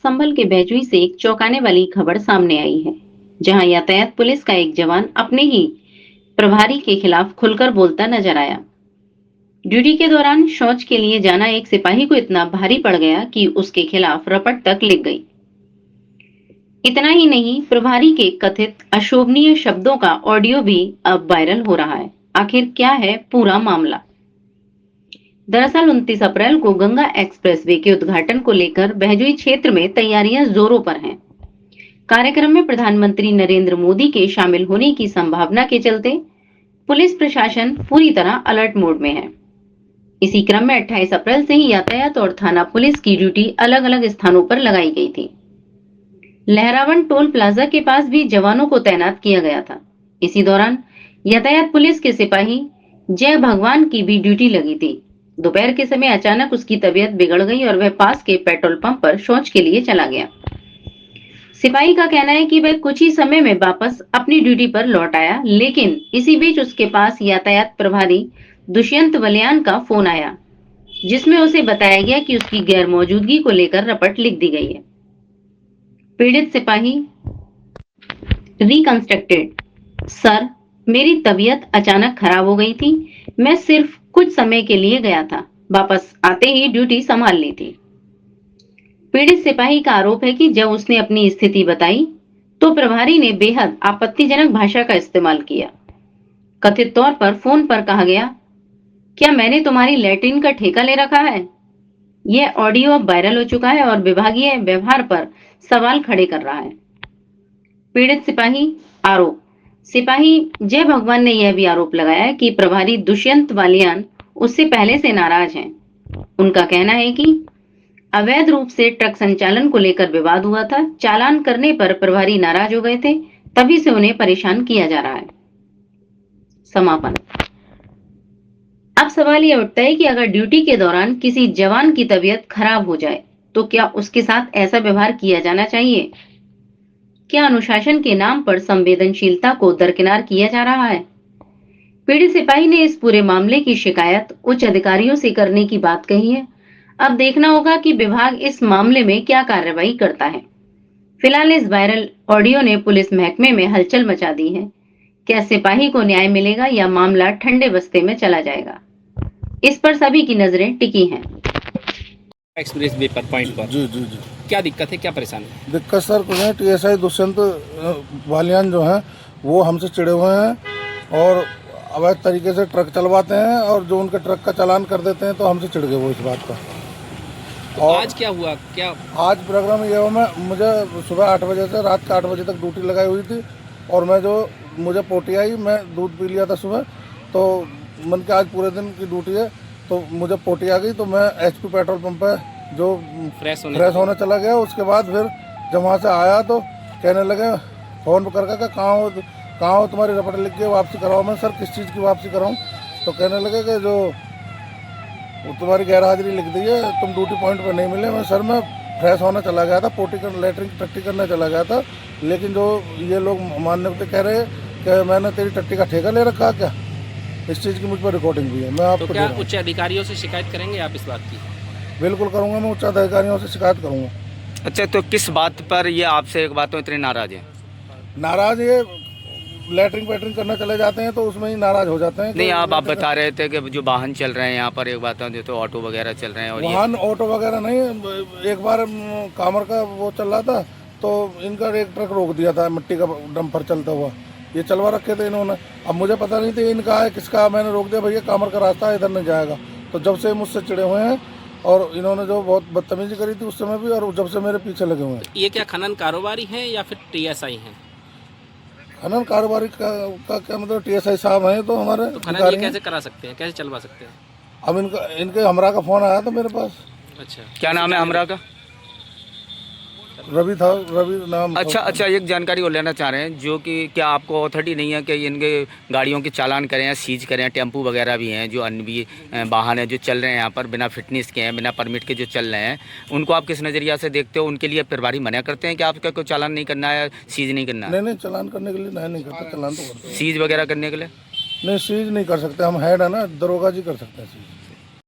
संभल के बैजुई से एक चौंकाने वाली खबर सामने आई है, जहां यातायात पुलिस का एक जवान अपने ही प्रभारी के खिलाफ खुलकर बोलता नजर आया। ड्यूटी के दौरान शौच के लिए जाना एक सिपाही को इतना भारी पड़ गया कि उसके खिलाफ रपट तक लिख गई। इतना ही नहीं, प्रभारी के कथित अशोभनीय शब्दों का ऑडियो भी अब वायरल हो रहा है। आखिर क्या है पूरा मामला? दरअसल 29 अप्रैल को गंगा एक्सप्रेसवे के उद्घाटन को लेकर बहजोई क्षेत्र में तैयारियां जोरों पर हैं। कार्यक्रम में प्रधानमंत्री नरेंद्र मोदी के शामिल होने की संभावना के चलते पुलिस प्रशासन पूरी तरह अलर्ट मोड में है। इसी क्रम में 28 अप्रैल से ही यातायात और थाना पुलिस की ड्यूटी अलग अलग स्थानों पर लगाई गई थी। लहरावन टोल प्लाजा के पास भी जवानों को तैनात किया गया था। इसी दौरान यातायात पुलिस के सिपाही जय भगवान की भी ड्यूटी लगी थी। दोपहर के समय अचानक उसकी तबीयत बिगड़ गई और वह पास के पेट्रोल पंप पर शौच के लिए चला गया। सिपाही का कहना है कि वह कुछ ही समय में वापस अपनी ड्यूटी पर लौट आया, लेकिन इसी बीच उसके पास यातायात प्रभारी दुष्यंत बलियान का फोन आया, जिसमें उसे बताया गया कि उसकी गैर मौजूदगी को लेकर रपट लिख दी गई है। पीड़ित सिपाही रिकंस्ट्रक्टेड: सर, मेरी तबीयत अचानक खराब हो गई थी। मैं सिर्फ कुछ समय के लिए गया था, वापस आते ही ड्यूटी संभाल ली थी। पीड़ित सिपाही का आरोप है कि जब उसने अपनी स्थिति बताई तो प्रभारी ने बेहद आपत्तिजनक भाषा का इस्तेमाल किया। कथित तौर पर फोन पर कहा गया, क्या मैंने तुम्हारी लैट्रिन का ठेका ले रखा है? यह ऑडियो अब वायरल हो चुका है और विभागीय व्यवहार पर सवाल खड़े कर रहा है। पीड़ित सिपाही आरोप: सिपाही जय भगवान ने यह भी आरोप लगाया कि प्रभारी दुष्यंत बालियान उससे पहले से नाराज हैं। उनका कहना है कि अवैध रूप से ट्रक संचालन को लेकर विवाद हुआ था। चालान करने पर प्रभारी नाराज हो गए थे, तभी से उन्हें परेशान किया जा रहा है। समापन: अब सवाल यह उठता है कि अगर ड्यूटी के दौरान किसी जवान की तबीयत खराब हो जाए तो क्या उसके साथ ऐसा व्यवहार किया जाना चाहिए? क्या अनुशासन के नाम पर संवेदनशीलता को दरकिनार किया जा रहा है? पीड़ित सिपाही ने इस पूरे मामले की शिकायत उच्च अधिकारियों से करने की बात कही है। अब देखना होगा कि विभाग इस मामले में क्या कार्रवाई करता है। फिलहाल इस वायरल ऑडियो ने पुलिस महकमे में हलचल मचा दी है। क्या सिपाही को न्याय मिलेगा या मामला ठंडे बस्ते में चला जाएगा? इस पर सभी की नजरें टिकी हैं। एक्सप्रेस वे पर पॉइंट पर जी जी जी क्या दिक्कत है, क्या परेशानी है? दिक्कत सर कुछ है, टीएसआई दुष्यंत बालियान जो हैं वो हमसे चिड़े हुए हैं और अवैध तरीके से ट्रक चलवाते हैं और जो उनके ट्रक का चालान कर देते हैं, तो हमसे चिढ़ गए वो इस बात का। तो और आज क्या हुआ? क्या आज प्रोग्राम ये हुआ, मुझे सुबह 8 बजे से रात के 8 बजे तक ड्यूटी लगाई हुई थी और मुझे पोटी आई। मैं दूध पी लिया था सुबह, तो मन के आज पूरे दिन की ड्यूटी है तो मुझे पोटी आ गई, तो मैं एचपी पेट्रोल पंप पे जो फ्रेश होने चला गया। उसके बाद फिर जब वहाँ से आया तो कहने लगे फ़ोन करके, कहाँ हो तुम्हारी रपट लिख के वापसी कराओ। मैं सर किस चीज़ की वापसी कराऊँ? तो कहने लगे कि जो तुम्हारी गैर हाजिरी लिख दी है, तुम ड्यूटी पॉइंट पर नहीं मिले। मैं सर मैं फ्रेश होने चला गया था, लैट्रिन टट्टी करने चला गया था, लेकिन जो ये लोग मानने पे कह रहे कि मैंने तेरी टट्टी का ठेका ले रखा क्या? इस चीज़ की मुझ पर रिकॉर्डिंग भी है। मैं आपको तो क्या उच्च अधिकारियों से शिकायत करेंगे आप इस बात की? बिल्कुल करूँगा, मैं उच्च अधिकारियों से शिकायत करूँगा। अच्छा, तो किस बात पर ये आपसे एक बातों इतने नाराज हैं? नाराज ये लैट्रिन करने चले जाते हैं तो उसमें ही नाराज हो जाते हैं। नहीं, आप बता रहे थे कि जो वाहन चल रहे हैं यहाँ पर, एक बात है तो ऑटो वगैरह चल रहे हैं और वाहन ऑटो वगैरह नहीं। एक बार कामर का वो चल रहा था तो इनका एक ट्रक रोक दिया था, मिट्टी का डंपर चलता हुआ, ये चलवा रखे थे इन्होंने। अब मुझे पता नहीं था इनका है किसका, मैंने रोक दिया, भैया कामर का रास्ता है, इधर नहीं जाएगा। तो जब से मुझसे चिड़े हुए हैं और इन्होंने जो बहुत बदतमीजी करी थी उस समय भी, और जब से मेरे पीछे लगे हुए हैं। ये क्या खनन कारोबारी हैं या फिर टीएसआई हैं? खनन कारोबारी का क्या मतलब? टीएसआई साहब हैं तो हमारे। तो खनन ये कैसे करा सकते हैं, कैसे चलवा सकते हैं? अब इनके हमरा का फोन आया था मेरे पास। अच्छा, क्या नाम है हमरा का? रवि नाम। अच्छा, एक जानकारी और लेना चाह रहे हैं, जो कि क्या आपको अथॉरिटी नहीं है कि इनके गाड़ियों के चालान करें या सीज करें? टेम्पू वगैरह भी हैं, जो अन्य भी वाहन हैं जो चल रहे हैं यहाँ पर बिना फिटनेस के हैं, बिना परमिट के जो चल रहे हैं, उनको आप किस नज़रिया से देखते हो? उनके लिए प्रभारी मना करते हैं कि आपका कोई चालान नहीं करना है, सीज नहीं करना है? नहीं, चालान करने के लिए नहीं करता, चालान तो करते हैं। सीज वगैरह करने के लिए नहीं, सीज नहीं कर सकते हम, हेड है ना, दरोगा जी कर सकते हैं सीज।